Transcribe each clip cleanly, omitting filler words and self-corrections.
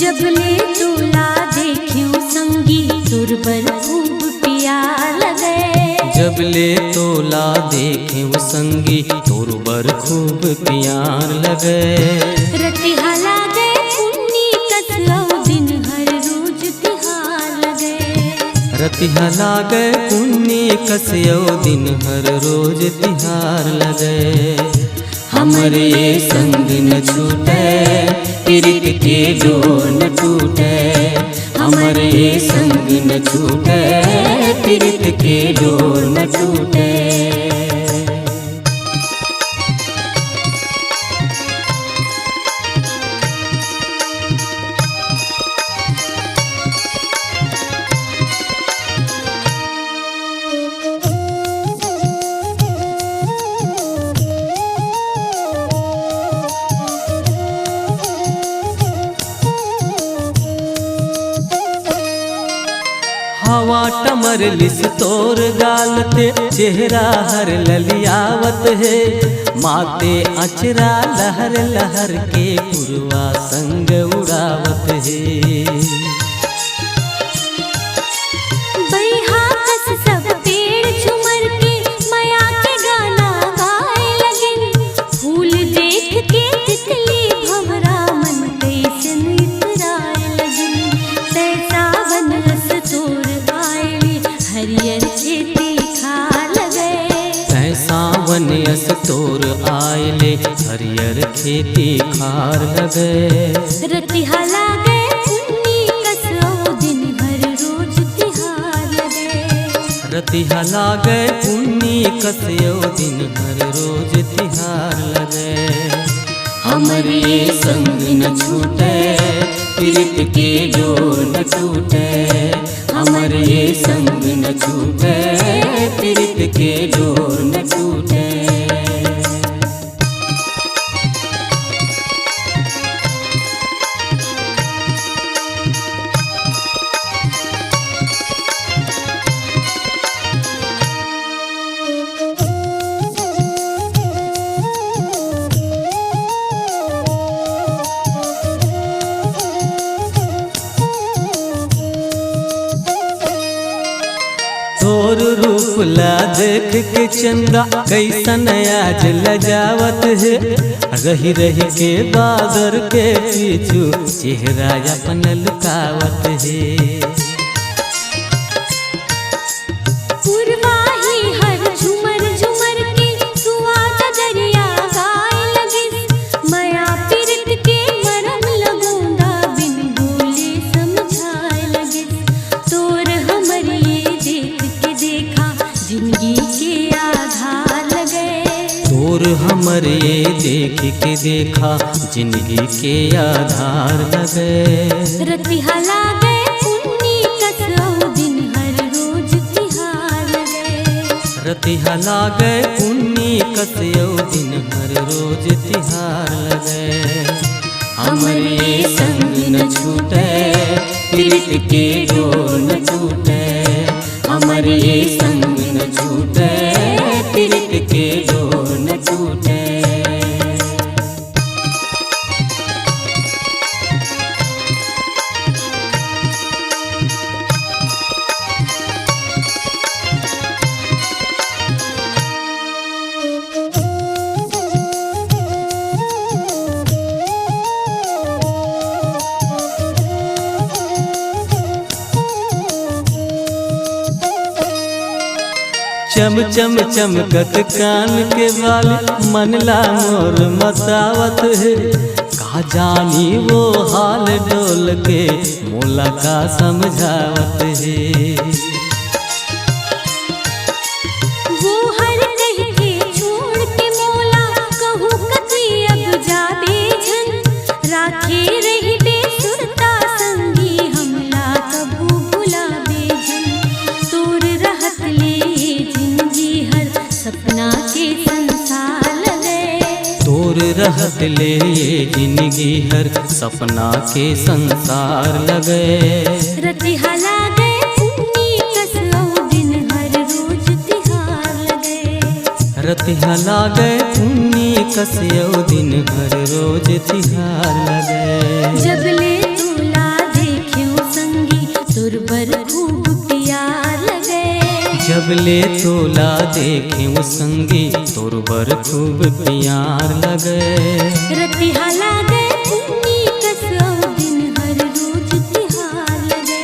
जब ले तोला देखियो संगी तुर पर खूब प्यार लगे। जब ले तोला देखे वो संगी तोर बर खूब प्यार लगे। रतिहा लागे पुन्नी कसौ दिन हर रोज तिहार लगे। रतिहा लागे पुन्नी कसौ दिन हर रोज तिहार लगे। हमरे संग न छूटे प्रीत के डोर न टूटे। हमरे संग न छूटे प्रीत के डोर न टूटे। हवा टमर लिस तोर गालते चेहरा हर ललियावत है। माते अचरा लहर लहर के पुरवा संग उड़ावत है। बैहा कस सब पेड़ झुमर के माया के गाना गाए लगिन। फूल देख के तितली भंवरा मन कैसन इतराए लगिन। तैसा वन रस तोर हरियर खेती खार लगे। सावन यस तोर आयले हरियर खेती खार लगे। रतिहा लागे पुन्नी कसौ दिन हर रोज तिहार लगे। रतिहा लागे पुन्नी कसौ दिन हर रोज तिहार लगे। हमरे संग न छूटे प्रीत के डोर न टूटे। हमरे संग न छूटे प्रीत के डोर न टूटे। तोर रूप ला देख के चंदा कैसन आज लजावत है। रही रही के बादर के पीछू चेहरा अपन लुकावत है। पुरवाही हर झुमर झुमर के सुआद दरिया गाए लगे। माया पीरत के मरम लगूंगा बिन बोले समझाए लगे। तोर हमरे देख के देखा जिंदगी के आधार लगे। तोर हमरे देख के देखा जिंदगी के आधार लगे। रतिहा लागे पुन्नी कसौ दिन हर रोज तिहार लगे। रतिहा लागे पुन्नी कसौ दिन हर रोज तिहार लगे। हमरे संग न छूटे प्रीत के डोर न टूटे। हमरे संग न छूटे प्रीत के डोर न टूटे। चम चम चमकत कान के बाल मनला मोर मतावत है। का जानी वो हाल डोल के मोला का समझावत है। वो हर कह के छोड़ के मोला कहूँ कभी अब जाबे झन। राखे रही बेसुरता संगी हमला कबू भुलाबे झन। तोर रहत ले जिंदगी हर सपना के संसार लगे। तोर रहत ले जिंदगी हर सपना के संसार लगे। रतिहा लागे पुन्नी कसौ दिन हर रोज तिहार लगे। रतिहा लागे पुन्नी कसौ दिन हर रोज तिहार लगे। जब ले तोला बर खूब प्यार लगे। जब ले तोला देखे वो संगी तोर बर खूब प्यार लगे। रतिहा लागे पुन्नी कसौ दिन हर रोज तिहार लगे।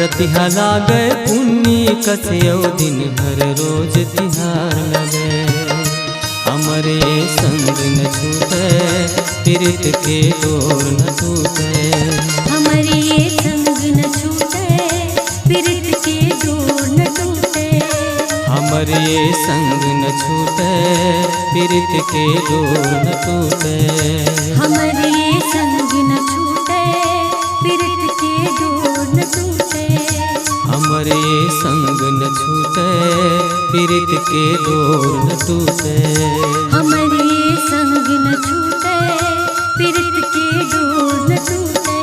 रतिहा लागे पुन्नी कसौ दिन हर रोज तिहार लगे। हमरे संग न छूटे प्रीत के डोर न टूटे। हमारे संग न छूटे प्रीत के डोर न टूटे। हमरे संग न छूटे प्रीत के डोर न टूटे। हमारे संग न छूटे प्रीत के डोर न टूटे। हमरे संग न छूटे प्रीत के डोर न टूटे। हमारे संग न छूटे प्रीत के डोर न टूटे।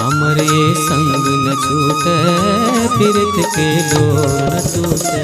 हमरे संग न छूटे प्रीत के डोर न टूटे।